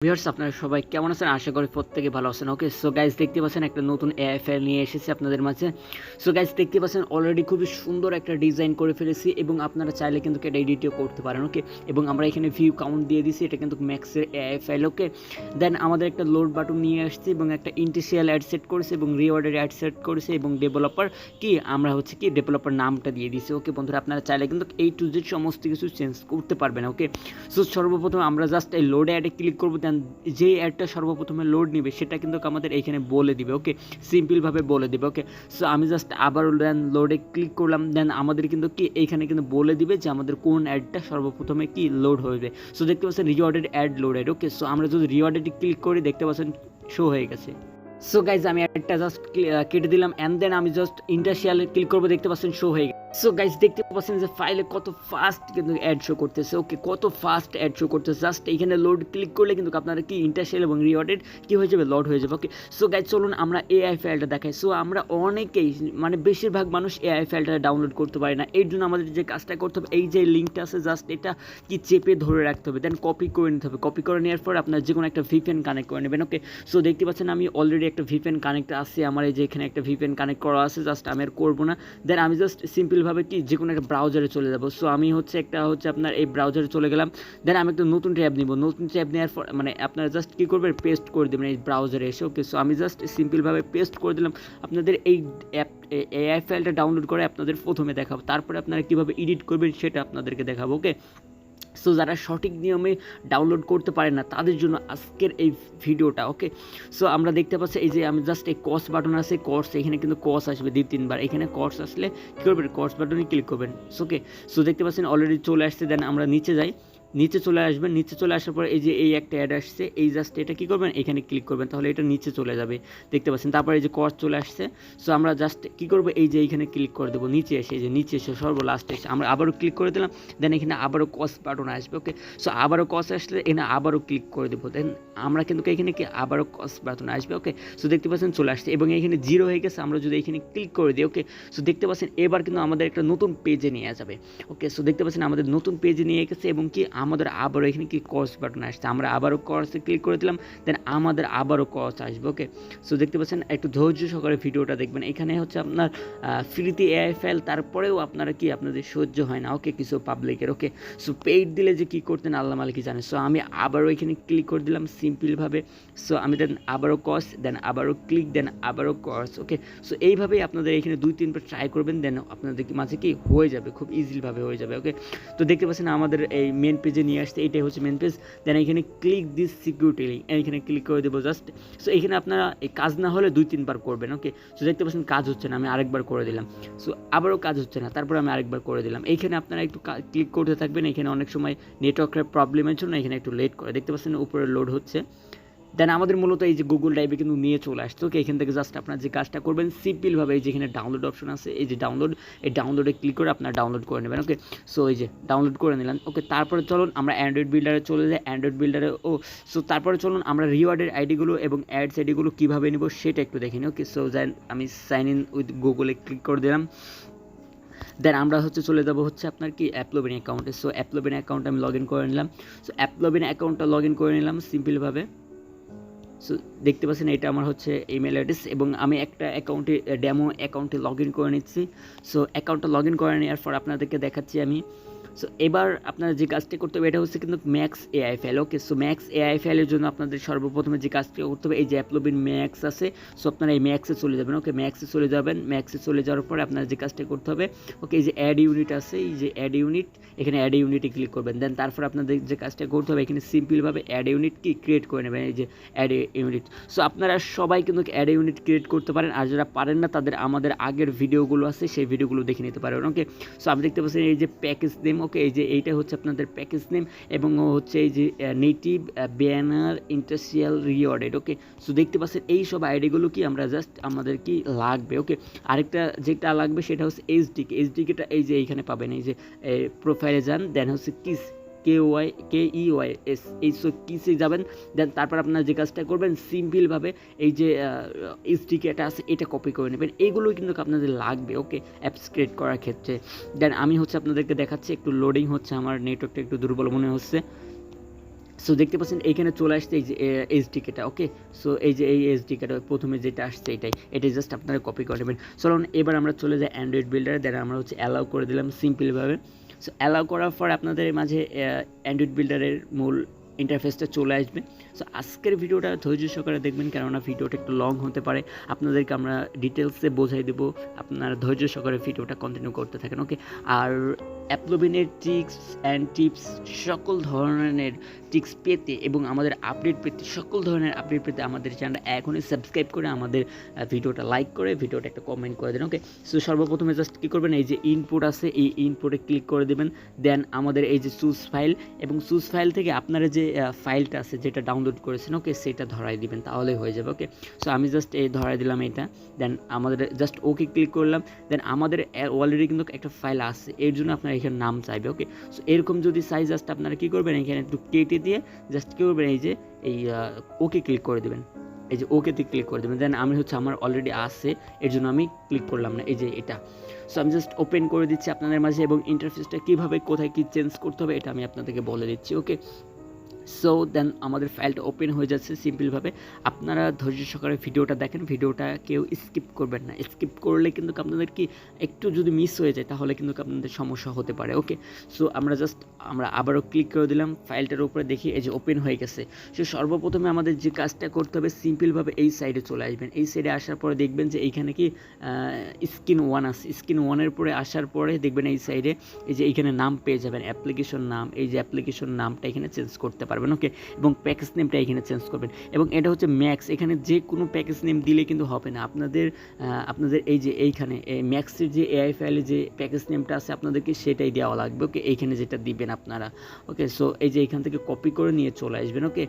Viewers আপনারা সবাই কেমন আছেন? আশা করি প্রত্যেকে ভালো আছেন। ওকে, সো গাইস দেখতে পাচ্ছেন একটা নতুন এআই ফাইল নিয়ে এসেছি আপনাদের মাঝে। সো গাইস দেখতে পাচ্ছেন অলরেডি খুবই সুন্দর একটা ডিজাইন করে ফেলেছি এবং আপনারা চাইলে কিন্তু এটা এডিটও করতে পারেন। ওকে, এবং আমরা এখানে ভিউ কাউন্ট দিয়ে দিছি, এটা কিন্তু ম্যাক্সের এআই ফাইল। ওকে, দেন আমাদের একটা লোড বাটন নিয়ে আসছি এবং একটা ইন্টিসিয়াল অ্যাড সেট করেছি এবং রিওয়ার্ডের অ্যাড সেট করেছি এবং ডেভেলপার কি আমরা হচ্ছে কি ডেভেলপার নামটা দিয়ে দিছি। ওকে বন্ধুরা, আপনারা চাইলে কিন্তু এই টু জেড সমস্ত কিছু চেঞ্জ করতে পারবেন। ওকে, সো সর্বপ্রথম আমরা জাস্ট এই লোড অ্যাডে ক্লিক করবো, দেন যে অ্যাডটা সর্বপ্রথমে লোড নেবে সেটা কিন্তু আমাদের এইখানে বলে দিবে। ওকে, সিম্পলভাবে বলে দিবে। ওকে, সো আমি জাস্ট আবার দেন লোডে ক্লিক করলাম, দেন আমাদের কিন্তু কি এইখানে কিন্তু বলে দিবে যে আমাদের কোন অ্যাডটা সর্বপ্রথমে কি লোড হবে। সো দেখতে পাচ্ছেন রিওয়ার্ডেড অ্যাড লোডেড। ওকে, সো আমরা যদি রিওয়ার্ডেড ক্লিক করি দেখতে পাচ্ছেন শো হয়ে গেছে। সো গাইজ আমি অ্যাডটা জাস্ট কেটে দিলাম অ্যান্ড দেন আমি জাস্ট ইন্টারশিয়ালে ক্লিক করবো, দেখতে পাচ্ছেন শো হয়ে গেছে। সো গাইজ দেখতে পাচ্ছেন যে ফাইলে কত ফাস্ট কিন্তু অ্যাড শো করতেছে। ওকে, কত ফাস্ট অ্যাড শো করতেছে। জাস্ট এইখানে লোড ক্লিক করলে কিন্তু আপনারা কি ইন্টারশিয়াল এবং রিওয়ার্ডেড কি হয়ে যাবে, লোড হয়ে যাবে। ওকে, সো গাইজ চলুন আমরা এআই ফাইলটা দেখাই। সো আমরা অনেকেই মানে বেশিরভাগ মানুষ এআই ফাইলটা ডাউনলোড করতে পারে না। এর জন্য আমাদের যে কাজটা করতে হবে, এই যে লিঙ্কটা আছে জাস্ট এটা কি চেপে ধরে রাখতে হবে, দেন কপি করে নিতে হবে। কপি করে নেওয়ার পর আপনার যে কোনো একটা ভিপিএন কানেক্ট করে নেবেন। ওকে, সো দেখতে পাচ্ছেন আমি অলরেডি একটা ভিপিএন কানেক্ট আছে আমার, এই যে এখানে একটা ভিপিএন কানেক্ট করা আছে। জাস্ট আমি আর করবো না, দেন আমি জাস্ট সিম্পলভাবে কি যে কোনো একটা ব্রাউজারে চলে যাবো। সো আমি হচ্ছে আপনার এই ব্রাউজারে চলে গেলাম, দেন আমি একটা নতুন ট্যাব নিব। নতুন ট্যাব নেওয়ার পর মানে আপনারা জাস্ট কী করবেন, পেস্ট করে দেবেন এই ব্রাউজারে এসে। ওকে, সো আমি জাস্ট সিম্পলভাবে পেস্ট করে দিলাম। আপনাদের এই অ্যাপ এআই ফাইলটা ডাউনলোড করে আপনাদের প্রথমে দেখাবো, তারপরে আপনারা কীভাবে এডিট করবেন সেটা আপনাদেরকে দেখাবো। ওকে, সো যারা সঠিক নিয়মে ডাউনলোড করতে পারে না তাদের জন্য আজকের এই ভিডিওটা। ওকে, সো আমরা দেখতে পাচ্ছি এই যে আমি জাস্ট এই কস বাটন আছে, কস এখানে কিন্তু কস আসবে 2-3 বার। এখানে কস আসলে কী করবেন, কস বাটনে ক্লিক করবেন। ওকে, সো দেখতে পাচ্ছেন অলরেডি চলে আসছে। দেন আমরা নিচে যাই, নিচে চলে আসবেন। নিচে চলে আসার পর এই যে এই একটা অ্যাড আসছে, এই জাস্ট এটা কী করবেন, এখানে ক্লিক করবেন, তাহলে এটা নিচে চলে যাবে। দেখতে পাচ্ছেন তারপরে এই যে কস চলে আসছে। সো আমরা জাস্ট কী করবো, এই যে এইখানে ক্লিক করে দেবো, নিচে এসে এই যে নিচে এসে সর্বলাস্টে এসে আমরা আবারও ক্লিক করে দিলাম। দেন এখানে আবারও কস বাটন আসবে। ওকে, সো আবারও কস আসলে এখানে আবারও ক্লিক করে দেবো, দেন আমরা কিন্তু এখানে কি আবারও কস বাটন আসবে। ওকে, সো দেখতে পাচ্ছেন চলে আসছে এবং এখানে 0 হয়ে গেছে। আমরা যদি এখানে ক্লিক করে দিই, ওকে, সো দেখতে পাচ্ছেন এবার কিন্তু আমাদের একটা নতুন পেজে নিয়ে যাবে। ওকে, সো দেখতে পাচ্ছেন আমাদের নতুন পেজে নিয়ে গেছে এবং কি আমাদের আবারও এখানে কি কস বাটন আসছে। আমরা আবারও কসে ক্লিক করে দিলাম, দেন আমাদের আবারও কস আসবে। ওকে, সো দেখতে পাচ্ছেন একটু ধৈর্য সহকারে ভিডিওটা দেখবেন। এখানে হচ্ছে আপনার ফ্রিতে এআই ফাইল, তারপরেও আপনারা কি আপনাদের সহ্য হয় না। ওকে, কিছু পাবলিকের। ওকে, সো পেইড দিলে যে কী করতেন আল্লাহ মালিকই জানে। সো আমি আবারও এখানে ক্লিক করে দিলাম সিম্পলভাবে। সো আমি দেন আবারও কস, দেন আবারও ক্লিক, দেন আবারও কস। ওকে, সো এইভাবেই আপনাদের এখানে 2-3 বার ট্রাই করবেন, দেন আপনাদের মাঝে কি হয়ে যাবে, খুব ইজিলিভাবে হয়ে যাবে। ওকে, তো দেখতে পাচ্ছেন আমাদের এই মেন পেজে নিয়ে আসতে, এইটাই হচ্ছে মেন পেজ। দেন এখানে ক্লিক দিস সিকিউরিটি লিঙ্ক, এখানে ক্লিক করে দেবো জাস্ট। সো এখানে আপনারা এই কাজ না হলে 2-3 বার করবেন। ওকে, সো দেখতে পাচ্ছেন কাজ হচ্ছে না, আমি আরেকবার করে দিলাম। সো আবারও কাজ হচ্ছে না, তারপরে আমি আরেকবার করে দিলাম। এইখানে আপনারা একটু ক্লিক করতে থাকবেন। এখানে অনেক সময় নেটওয়ার্কের প্রবলেমের জন্য এখানে একটু লেট করে। দেখতে পাচ্ছেন উপরে লোড হচ্ছে। দেন আমাদের মূলত এই যে গুগল ড্রাইভে কিন্তু নিয়ে চলে আসতো। ওকে, এখান থেকে জাস্ট আপনার যে কাজটা করবেন সিম্পলভাবে এই যে এখানে ডাউনলোড অপশন আছে, এই যে ডাউনলোড, এই ডাউনলোডে ক্লিক করে আপনারা ডাউনলোড করে নেবেন। ওকে, সো এই যে ডাউনলোড করে নিলাম। ওকে, তারপরে চলুন আমরা অ্যান্ড্রয়েড বিল্ডারে চলে যাই। অ্যান্ড্রয়েড বিল্ডারে সো তারপরে চলুন আমরা রিওয়ার্ডের আইডিগুলো এবং অ্যাডস আইডিগুলো কীভাবে নেব সেটা একটু দেখে নিই। ওকে, সো আমি সাইন ইন উইথ গুগলে ক্লিক করে দিলাম। দেন আমরা হচ্ছে চলে যাব হচ্ছে আপনার কি অ্যাপলোভিন অ্যাকাউন্টে। সো অ্যাপলোভিন অ্যাকাউন্টে আমি লগ ইন করে নিলাম। সো অ্যাপলোভিন অ্যাকাউন্টটা লগ ইন করে নিলাম সিম্পলভাবে। সো দেখতে পাচ্ছেন এটা আমার হচ্ছে ইমেল অ্যাড্রেস এবং আমি একটা অ্যাকাউন্টে ডেমো অ্যাকাউন্টে লগ ইন করে নিচ্ছি। সো অ্যাকাউন্টটা লগ ইন করে নেওয়ার পর আপনাদেরকে দেখাচ্ছি আমি। সো এবার আপনারা যে কাজটা করতে হবে এটা হচ্ছে কিন্তু ম্যাক্স এআই ফাইল। ওকে, সো ম্যাক্স এআই ফাইলের জন্য আপনাদের সর্বপ্রথমে যে কাজটা করতে হবে, এই যে অ্যাপলোভিন ম্যাক্স আছে, সো আপনারা এই ম্যাক্সে চলে যাবেন। ওকে, ম্যাক্সে চলে যাবেন। ম্যাক্সে চলে যাওয়ার পরে আপনারা যে কাজটা করতে হবে, ওকে, এই যে অ্যাড ইউনিট আছে, এই যে অ্যাড ইউনিট, এখানে অ্যাড ইউনিটে ক্লিক করবেন। দেন তারপর আপনাদের যে কাজটা করতে হবে এখানে সিম্পলভাবে অ্যাড ইউনিট কি ক্রিয়েট করে নেবেন, এই যে অ্যাড ইউনিট। সো আপনারা সবাই কিন্তু অ্যাড ইউনিট ক্রিয়েট করতে পারেন, আর যারা পারেন না তাদের আমাদের আগের ভিডিওগুলো আছে সেই ভিডিওগুলো দেখে নিতে পারেন। ওকে, সো আপনি দেখতে পাচ্ছেন এই যে প্যাকেজ নেম। ওকে, এই যে এইটা হচ্ছে আপনাদের প্যাকেজ নেম এবং হচ্ছে এই যে নেটিভ ব্যানার ইন্টারস্টিশিয়াল রিওয়ার্ডেড। ওকে, সো দেখতে পাচ্ছেন এই সব আইডিগুলো কি আমরা জাস্ট আমাদের কি লাগবে। ওকে, আরেকটা যেটা লাগবে সেটা হচ্ছে এইচডিকে। এইচডিকেটা এই যে এইখানে পাবেন, এই যে প্রোফাইলে যান, দেন হচ্ছে কিস KEYS, এই সো কিসে যাবেন। দেন তারপর আপনারা যে কাজটা করবেন সিম্পলভাবে এই যে এইচডিকে এটা আছে এটা কপি করে নেবেন। এইগুলোই কিন্তু আপনাদের লাগবে। ওকে, অ্যাপস ক্রিয়েট করার ক্ষেত্রে। দেন আমি হচ্ছে আপনাদেরকে দেখাচ্ছি, একটু লোডিং হচ্ছে, আমার নেটওয়ার্কটা একটু দুর্বল মনে হচ্ছে। সো দেখতে পাচ্ছেন এইখানে চলে আসছে এই যে এসডিকেটা। ওকে, সো এই যে এই এসডিকেটা প্রথমে যেটা আসছে এটাই জাস্ট আপনারা কপি করে নেবেন। চলুন এবার আমরা চলে যাই অ্যান্ড্রয়েড বিল্ডারে, দেন আমরা হচ্ছে অ্যালাউ করে দিলাম সিম্পলভাবে। সো অ্যালাউ করার পর আপনাদের মাঝে অ্যান্ড্রয়েড বিল্ডারের মূল ইন্টারফেসটা চলে আসবে। সো আজকের ভিডিওটা ধৈর্য সহকারে দেখবেন, কেননা ভিডিওটা একটু লং হতে পারে, আপনাদেরকে আমরা ডিটেলসে বোঝাই দেবো, আপনারা ধৈর্য সহকারে ভিডিওটা কন্টিনিউ করতে থাকেন। ওকে, আর অ্যাপলোভিনের ট্রিক্স অ্যান্ড টিপস সকল ধরনের টিক্স পেতে এবং আমাদের আপডেট পেতে, সকল ধরনের আপডেট পেতে আমাদের চ্যানেলটা এখনই সাবস্ক্রাইব করে আমাদের ভিডিওটা লাইক করে ভিডিওটা একটা কমেন্ট করে দেন। ওকে, সো সর্বপ্রথমে জাস্ট কী করবেন, এই যে ইনপুট আছে এই ইনপুটে ক্লিক করে দেবেন। দেন আমাদের এই যে চুজ ফাইল, এবং চুজ ফাইল থেকে আপনারা যে ফাইলটা আছে যেটা ডাউনলোড করেছেন, ওকে সেটা ধরাই দিবেন, তাহলেই হয়ে যাবে। ওকে, সো আমি জাস্ট এই ধরাই দিলাম এটা। দেন আমাদের জাস্ট ওকে ক্লিক করলাম। দেন আমাদের অলরেডি কিন্তু একটা ফাইল আছে, এর জন্য আপনারা এখানে নাম চাইবে। ওকে, সো এরকম যদি চাই জাস্ট আপনারা কী করবেন, এখানে একটু কেটে দিয়ে জাস্ট কী করবেন, এই যে এই ওকে ক্লিক করে দেবেন, এই যে ওকেতে ক্লিক করে দেবেন। দেন আমি হচ্ছে আমার অলরেডি আছে, এর জন্য আমি ক্লিক করলাম না, এই যে এটা। সো আমি জাস্ট ওপেন করে দিচ্ছি আপনাদের মাঝে, এবং ইন্টারফেসটা কীভাবে কোথায় কী চেঞ্জ করতে হবে এটা আমি আপনাদেরকে বলে দিচ্ছি। ওকে, সো দেন আমাদের ফাইলটা ওপেন হয়ে যাচ্ছে সিম্পলভাবে। আপনারা ধৈর্য সহকারে ভিডিওটা দেখেন, ভিডিওটা কেউ স্কিপ করবেন না, স্কিপ করলে কিন্তু আপনাদের কি একটু যদি মিস হয়ে যায় তাহলে কিন্তু আপনাদের সমস্যা হতে পারে। ওকে, সো আমরা আবারও ক্লিক করে দিলাম ফাইলটার উপরে, দেখি এই যে ওপেন হয়ে গেছে। সো সর্বপ্রথমে আমাদের যে কাজটা করতে হবে, সিম্পলভাবে এই সাইডে চলে আসবেন। এই সাইডে আসার পরে দেখবেন যে এইখানে কি স্ক্রিন 1 আছে, স্ক্রিন 1-এর পরে আসার পরে দেখবেন এই সাইডে এই যে এইখানে নাম পেয়ে যাবেন, অ্যাপ্লিকেশন নাম। এই যে অ্যাপ্লিকেশন নামটা এখানে চেঞ্জ করতে পারবেন। ওকে, এবং প্যাকেজ নেমটা এখানে চেঞ্জ করবেন, এবং এটা হচ্ছে ম্যাক্স। এখানে যে কোনো প্যাকেজ নেম দিলে কিন্তু হবে না, আপনাদের এই যে এইখানে ম্যাক্সের যে এআই ফাইলে যে প্যাকেজ নেমটা আছে আপনাদেরকে সেটাই দেওয়া লাগবে। ওকে, এইখানে যেটা দিবেন আপনারা। ওকে, সো এই যে এইখান থেকে কপি করে নিয়ে চলে আসবেন। ওকে,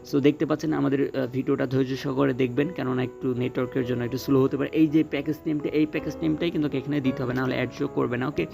সো দেখতে পাচ্ছেন আমাদের ভিডিওটা ধৈর্য সহকারে দেখবেন, কেননা একটু নেটওয়ার্কের জন্য একটু স্লো হতে পারে। এই যে প্যাকেজ নেমটা, এই প্যাকেজ নেমটাই কিন্তু এখানে দিতে হবে, নাহলে অ্যাড শো করবে না। ওকে,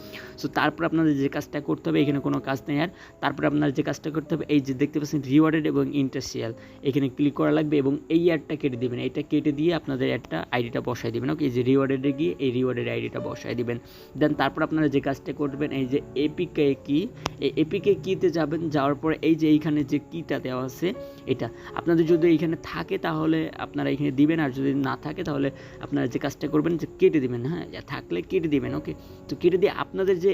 সো তারপর আপনাদের যে কাজটা করতে হবে, এখানে কোনো কাজ নেই আর। তারপর আপনার যে কাজটা করতে হবে, এই যে দেখতে পাচ্ছেন রিওয়ার্ডেড এবং ইন্টারস্টিশিয়াল, এখানে ক্লিক করা লাগবে, এবং এই অ্যাডটা কেটে দিবেন। এটা কেটে দিয়ে আপনাদের অ্যাডটা আইডিটা বসাই দিবেন। ওকে, এই যে রিওয়ার্ডেডে গিয়ে এই রিওয়ার্ডেড আইডিটা বসাই দিবেন। দেন তারপর আপনারা যে কাজটা করবেন, এই যে এপিকে কি, এই এপিকে কিতে যাবেন, যাওয়ার পরে এই যে এইখানে যে কিটা দেওয়া আছে এটা আপনাদের যদি এইখানে থাকে তাহলে আপনারা এখানে দিবেন, আর যদি না থাকে তাহলে আপনারা যে কাজটা করবেন যে কেটে দিবেন। হ্যাঁ, থাকলে কেটে দিবেন। ওকে, তো কেটে দিয়ে আপনাদের যে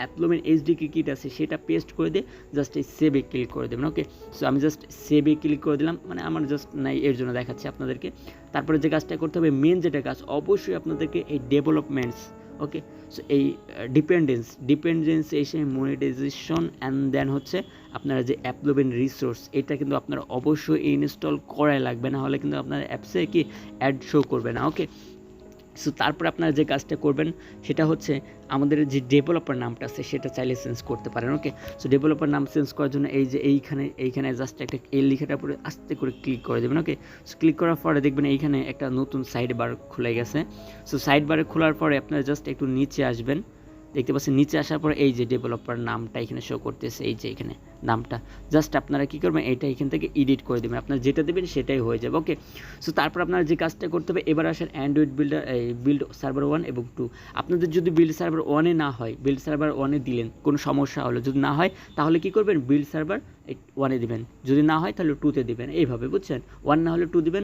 অ্যাপলোভিন এইচডিকে কিট আছে সেটা পেস্ট করে দিয়ে জাস্ট এই সেভে ক্লিক করে দেবেন। ওকে, সো আমি জাস্ট সেভে ক্লিক করে দিলাম, মানে আমার জাস্ট নাই এর জন্য দেখাচ্ছি আপনাদেরকে। তারপরে যে কাজটা করতে হবে, মেন যেটা কাজ, অবশ্যই আপনাদেরকে এই ডেভেলপমেন্টস, ওকে, সো এই ডিপেন্ডেন্স এসে মনিটাইজেশন, অ্যান্ড দেন হচ্ছে আপনারা যে অ্যাপলোভিন রিসোর্স, এটা কিন্তু আপনারা অবশ্যই ইনস্টল করাই লাগবে, না হলে কিন্তু আপনার অ্যাপসে কি অ্যাড শো করবে না। ওকে, সো তারপর আপনারা যে কাজটা করবেন সেটা হচ্ছে আমাদের যে ডেভেলপার নামটা আছে সেটা চাইলে চেঞ্জ করতে পারেন। ওকে, সো ডেভেলপার নাম চেঞ্জ করার জন্য এই যে এইখানে জাস্ট একটা এই লেখাটার উপরে আস্তে করে ক্লিক করে দেবেন। ওকে, সো ক্লিক করার পরে দেখবেন এইখানে একটা নতুন সাইড বার খুলে গেছে। সো সাইড বারে খোলার পরে আপনারা জাস্ট একটু নিচে আসবেন, দেখতে পাচ্ছেন নিচে আসার পরে এই যে ডেভেলপার নামটা এখানে শো করতেছে, এই যে এখানে নামটা জাস্ট আপনারা কী করবেন, এইটা এখান থেকে এডিট করে দেবেন, আপনারা যেটা দেবেন সেটাই হয়ে যাবে। ওকে, সো তারপর আপনারা যে কাজটা করতে হবে, এবার আসেন অ্যান্ড্রয়েড বিল্ড সার্ভার 1 এবং 2। আপনাদের যদি বিল্ড সার্ভার 1-এ না হয়, বিল্ড সার্ভার 1-এ দিলেন, কোনো সমস্যা হলো, যদি না হয় তাহলে কী করবেন, বিল্ড সার্ভার 1-এ দিবেন, যদি না হয় তাহলে 2-তে দিবেন, এইভাবে, বুঝছেন? 1 না হলে 2 দিবেন।